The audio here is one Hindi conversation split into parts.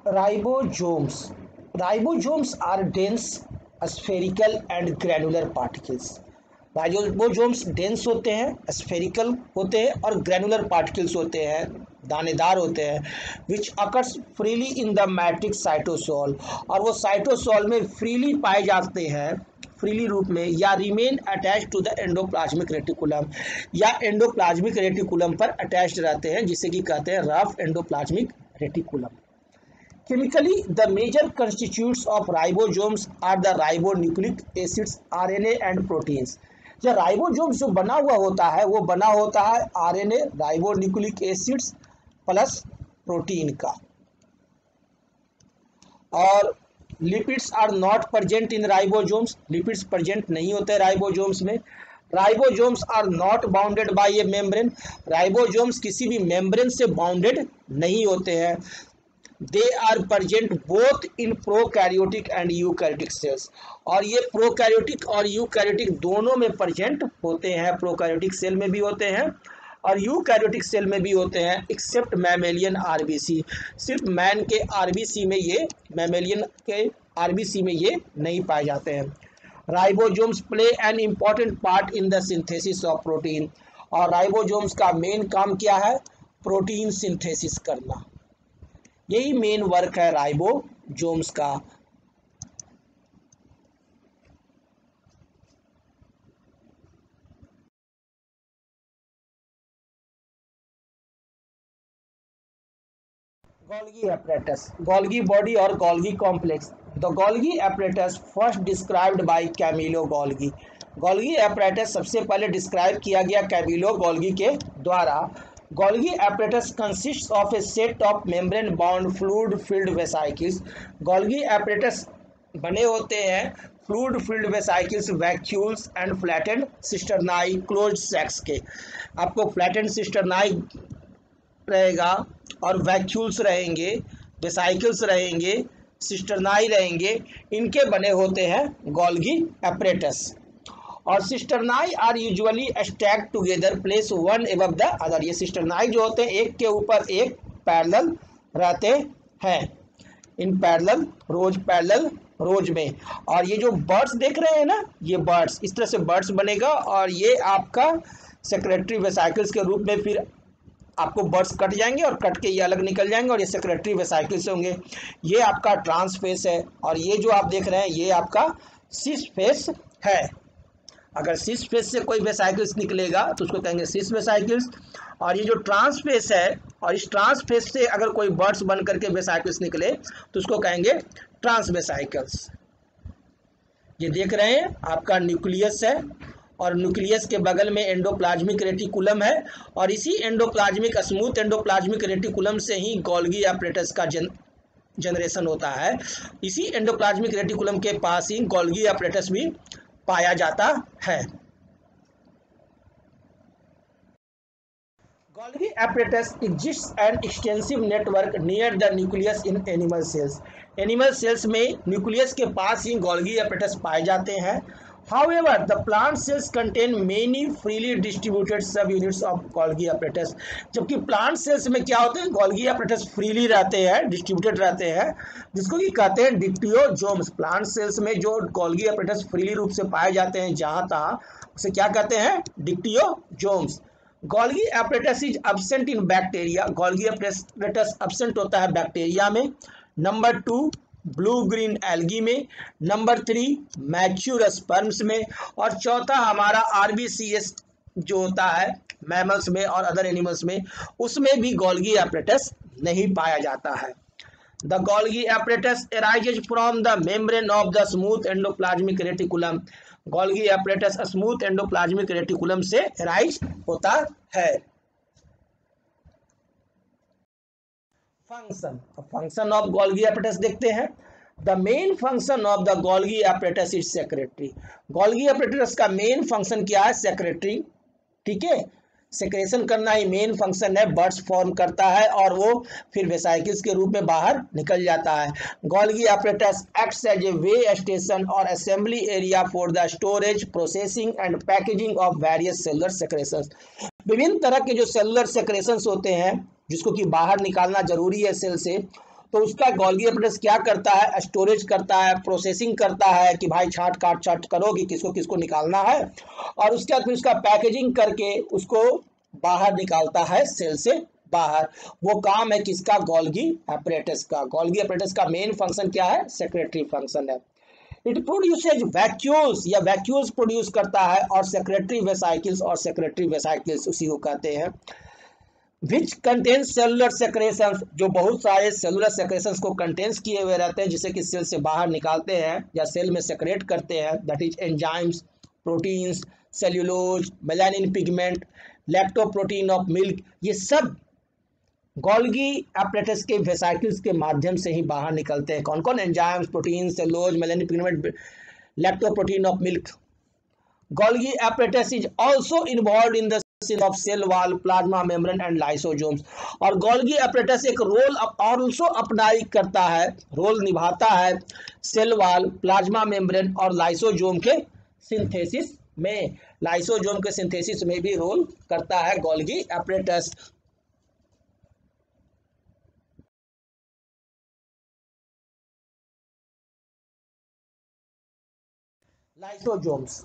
Ribosomes ribosomes are dense spherical and granular particles. Ribosomes dense होते हैं, स्फेरिकल होते हैं और ग्रैनुलर पार्टिकल्स होते हैं, दानेदार होते हैं, which occurs freely in the matrix cytosol, और वो साइटोसोल में फ्रीली पाए जाते हैं, फ्रीली रूप में, या remain attach to the endoplasmic reticulum, या एंडोप्लाज्मिक रेटिकुलम पर अटैच्ड रहते हैं, जिसे कि कहते हैं rough endoplasmic reticulum. Chemically, the major constituents of ribosomes are the ribonucleic acids, RNA and proteins. जो राइबोसोम जो बना हुआ होता है वो बना होता है RNA, ribonucleic acids plus protein का। और lipids are not present in ribosomes, lipids present नहीं होते राइबोसोम्स में। Ribosomes are not bounded by a membrane, ribosomes किसी भी मेम्ब्रेन से बाउंडेड नहीं होते हैं। They are present both in prokaryotic and eukaryotic cells, और ये प्रोकैरियोटिक और यूकैरियोटिक दोनों में प्रेजेंट होते हैं, प्रोकैरियोटिक सेल में भी होते हैं और यूकैरियोटिक सेल में भी होते हैं, एक्सेप्ट मैमेलियन आरबीसी, सिर्फ मैन के आरबीसी में ये, मैमेलियन के आरबीसी में ये नहीं पाए जाते हैं। Ribosomes play an important part in the synthesis of protein, और राइबोसोम्स का मेन काम क्या है? प्रोटीन सिंथेसिस करना, यही मेन वर्क है राइबोसोम्स का। गोल्गी apparatus, गोल्गी बॉडी और Golgi complex. The Golgi apparatus first described by Camillo Golgi, Golgi apparatus सबसे पहले डिस्क्राइब किया गया कैमिलो गोल्गी के द्वारा। Golgi apparatus consists of a set of membrane bound fluid filled vesicles, Golgi apparatus बने होते हैं fluid filled vesicles, vacuoles and flattened cisternae closed sacs के। आपको फ्लैटेंड सिस्टर्नाई रहेगा और वैक्यूल्स रहेंगे, वेसाइकिल्स रहेंगे, सिस्टर्नाई रहेंगे, इनके बने होते हैं गोल्गी apparatus। और cisternae are usually stacked together, placed one above the other, ये सिस्टर्नाई जो होते हैं एक के ऊपर एक पैरेलल रहते हैं, इन पैरेलल रोज में। और ये जो बर्ड्स देख रहे हैं ना, ये बर्ड्स, इस तरह से बर्ड्स बनेगा, और ये आपका सेक्रेटरी वेसाइकिल्स के रूप में, फिर आपको बर्ड्स कट जाएंगे और कट के ये अलग निकल जाएंगे और ये सेक्रेटरी वेसाइकिल्स होंगे। ये आपका ट्रांसफेस है, और ये जो आप देख रहे हैं ये आपका सिस फेस है। अगर सिस फेस से कोई वेसाइकिल्स निकलेगा तो उसको कहेंगे सिस वेसाइकिल्स, और ये जो ट्रांसफेस है, और इस ट्रांसफेस से अगर कोई बर्ड्स बन करके वेसाइकिल्स निकले तो उसको कहेंगे ट्रांस वेसाइकिल्स। ये देख रहे हैं आपका न्यूक्लियस है, और न्यूक्लियस के बगल में एंडोप्लाज्मिक रेटिकुलम है, और इसी एंडोप्लाज्मिक स्मूथ एंडोप्लाज्मिक रेटिकुलम से ही गोल्गी apparatus का जनरेशन होता है। इसी एंडोप्लाज्मिक रेटिकुलम के पास ही गोल्गी apparatus भी पाया जाता है। Golgi apparatus exists an extensive network near the nucleus in animal cells, animal cells में न्यूक्लियस के पास ही गोल्गी apparatus पाए जाते हैं। However, the plant cells contain many freely distributed subunits of Golgi apparatus, जबकि प्लांट सेल्स में क्या होते हैं? गोल्गी apparatus फ्रीली रहते हैं, डिस्ट्रीब्यूटेड रहते हैं, जिसको कि कहते हैं डिक्टियोजोम्स। प्लांट सेल्स में जो गोल्गी apparatus फ्रीली रूप से पाए जाते हैं जहां तहां, उसे क्या कहते हैं? Dictyosomes. Golgi apparatus is absent in bacteria, Golgi apparatus absent होता है बैक्टीरिया में। नंबर 2 ब्लू ग्रीन एल्गी में, नंबर 3 मैच्योर स्पर्म्स में, और चौथा हमारा आरबीसीएस जो होता है मैमल्स में और अदर एनिमल्स में, उसमें भी गोल्गी apparatus नहीं पाया जाता है। The Golgi apparatus arises from the membrane of the smooth endoplasmic reticulum, Golgi apparatus smooth endoplasmic reticulum से अराइज होता है। फंक्शन ऑफ गोल्गी apparatus देखते हैं। The main function of the Golgi apparatus is secretary, Golgi apparatus का मेन फंक्शन क्या है? सेक्रेटरी, ठीक है, सेक्रेशन करना ही मेन फंक्शन है। बर्ड्स फॉर्म करता है और वो फिर वेसाइकिल्स के रूप में बाहर निकल जाता है। Golgi apparatus acts as a way station और assembly area for the storage, processing and packaging of various cellular secretions, विभिन्न तरह के जो सेलुलर सेक्रेशंस होते हैं जिसको कि बाहर निकालना जरूरी है सेल से, तो उसका गोल्गी एपरेटस क्या करता है, स्टोरेज करता है, प्रोसेसिंग करता है कि भाई छाट काट छाट करो कि किसको किसको निकालना है, और उसके बाद फिर उसका पैकेजिंग करके उसको बाहर निकालता है सेल से बाहर। वो काम है किसका, गोल्गी एपरेटस का। गोल्गी एपरेटस का मेन फंक्शन क्या है, सेक्रेटरी फंक्शन है। इट प्रोड्यूसेज वैक्यूल्स या वैक्यूल्स प्रोड्यूस करता है, और सेक्रेटरी वेसाइकल्स, और सेक्रेटरी वेसाइकल्स उसी को कहते हैं। विच कंटेन सेलुलर सेक्रेशंस, जो बहुत सारे सेलुलर सेक्रेशंस को कंटेन्स किए हुए रहते हैं, जिसे कि सेल से बाहर निकालते हैं या सेल में सेक्रेट करते हैं। That is enzymes, proteins, cellulose, melanin pigment, lactoprotein of milk, ये सब गोल्गी एपरेटस के वेसाइकल्स के माध्यम से ही बाहर निकलते हैं। कौन कौन, enzymes, protein, cellulose, melanin pigment, lactoprotein of milk. Golgi apparatus is also involved in the cell of cell wall, plasma membrane and lysosomes। और गोल्गी apparatus एक रोल also अप्लाई करता है, रोल निभाता है सेल वाल, प्लाज्मा मेम्ब्रेन और लाइसोजोम के सिंथेसिस में। लाइसोजोम के सिंथेसिस में भी रोल करता है Golgi apparatus। Lysosomes,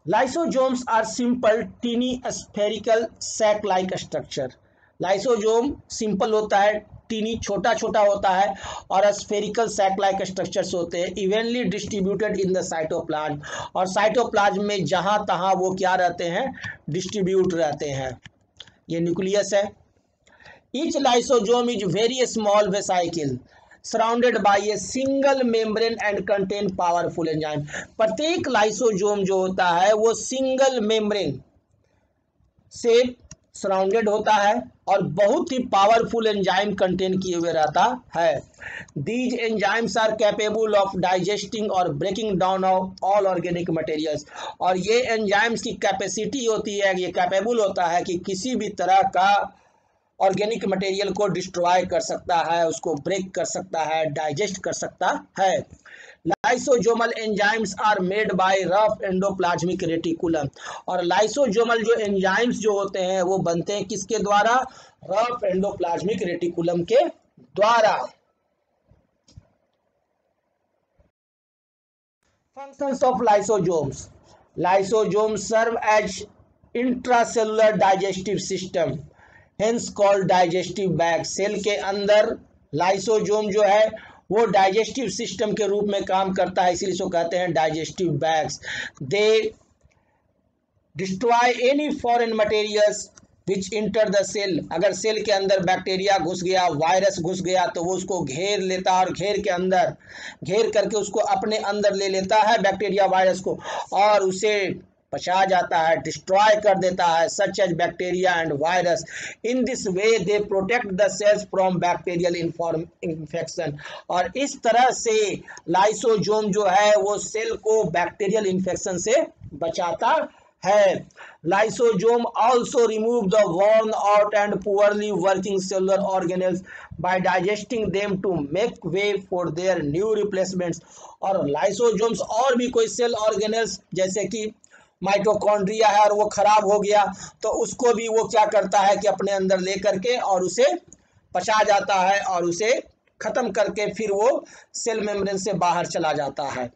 Lysosomes are simple, teeny, spherical, sac-like structure। Lysosome simple होता है, टीनी छोटा छोटा होता है, और स्फेरिकल सैक लाइक स्ट्रक्चर्स होते हैं, evenly distributed in the cytoplasm. और साइटोप्लाज्म में जहां तहां वो क्या रहते हैं, डिस्ट्रीब्यूट रहते हैं। ये न्यूक्लियस है। Each lysosome is very small vesicle surrounded by a single membrane and contain powerful enzyme. प्रत्येक लाइसोजोम जो होता है वो सिंगल मेम्ब्रेन से सराउंडेड होता है और बहुत ही पावरफुल एंजाइम कंटेन किए हुए रहता है। These enzymes are capable of digesting और breaking down of all organic materials. और ये एंजाइम्स की कैपेसिटी होती है, ये कैपेबल होता है कि किसी भी तरह का ऑर्गेनिक मटेरियल को डिस्ट्रॉय कर सकता है, उसको ब्रेक कर सकता है, डाइजेस्ट कर सकता है। Lysosomal enzymes are made by rough endoplasmic reticulum. और लाइसोजोमल जो एंजाइम्स जो होते हैं वो बनते हैं किसके द्वारा, रफ एंडोप्लाज्मिक रेटिकुलम के द्वारा। Functions of lysosomes, lysosome serve as intracellular digestive system, hence called digestive bag. Cell के अंदर लाइसोजोम जो है वो डाइजेस्टिव सिस्टम के रूप में काम करता है, इसीलिए इसको कहते हैं digestive bags. They destroy any foreign materials which enter the cell. अगर सेल के अंदर बैक्टीरिया घुस गया, वायरस घुस गया, तो वो उसको घेर लेता है और घेर करके उसको अपने अंदर ले लेता है बैक्टीरिया वायरस को, और उसे पचा जाता है, डिस्ट्रॉय कर देता है, such as bacteria and virus. In this way they protect the cells from bacterial infection. और इस तरह से लाइसोजोम जो है वो सेल को बैक्टीरियल इन्फेक्शन से बचाता है। Lysosome also remove the worn out and poorly working cellular organelles by digesting them to make way for their new replacements। और लाइसोजोम्स और भी कोई सेल ऑर्गेनेल्स जैसे कि माइटोकॉन्ड्रिया है और वो खराब हो गया, तो उसको भी वो क्या करता है कि अपने अंदर ले करके और उसे पचा जाता है और उसे खत्म करके फिर वो सेल मेम्ब्रेन से बाहर चला जाता है।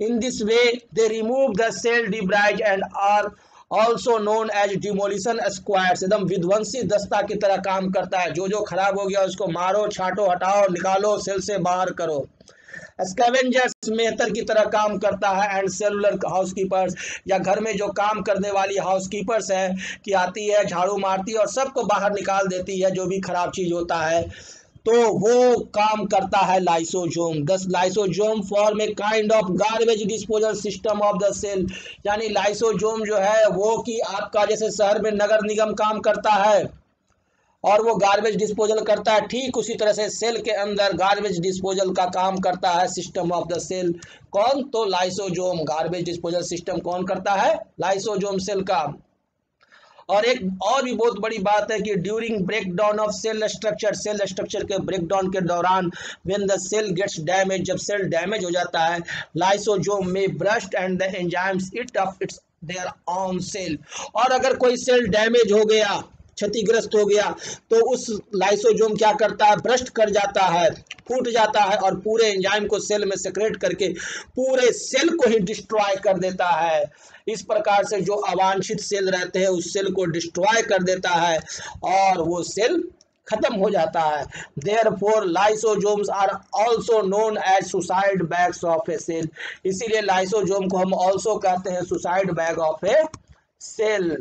In this way they remove the cell debris and are also known as demolition squads. एकदम विध्वंसी दस्ता की तरह काम करता है, जो जो खराब हो गया उसको मारो, छाटो, हटाओ, निकालो, सेल से बाहर करो। स्कैवेंजर्स मेहतर की तरह काम करता है। एंड सेलुलर हाउसकीपर्स, या घर में जो काम करने वाली हाउसकीपर्स हैं कि आती है, झाड़ू मारती है और सबको बाहर निकाल देती है जो भी खराब चीज होता है, तो वो काम करता है lysosome. Thus lysosome form a kind of garbage disposal system of the cell. यानी लाइसोजोम जो है वो कि आपका जैसे शहर में नगर निगम काम करता है और वो गार्बेज डिस्पोजल करता है, ठीक उसी तरह से सेल के अंदर गार्बेज डिस्पोजल का काम करता है सिस्टम ऑफ द सेल। कौन, तो लाइसोजोम। गार्बेज डिस्पोजल सिस्टम कौन करता है, लाइसोजोम सेल का। और एक और भी बहुत बड़ी बात है कि during breakdown of cell structure के ब्रेकडाउन के दौरान when the cell gets damage, जब सेल डैमेज हो जाता है, लाइसोजोम में burst and the enzymes eat up its their own cell. और अगर कोई सेल डैमेज हो गया क्षतिग्रस्त हो गया तो उस लाइसोजोम क्या करता है, भ्रष्ट कर जाता है, फूट जाता है और पूरे एंजाइम को सेल में सेक्रेट करके पूरे सेल को ही डिस्ट्रॉय कर देता है। इस प्रकार से जो अवांछित सेल रहते हैं उस सेल को डिस्ट्रॉय कर देता है और वो सेल खत्म हो जाता है। Therefore, lysosomes are also known as suicide bags of a cell. इसीलिए लाइसोजोम को हम ऑल्सो कहते हैं suicide bag of a cell.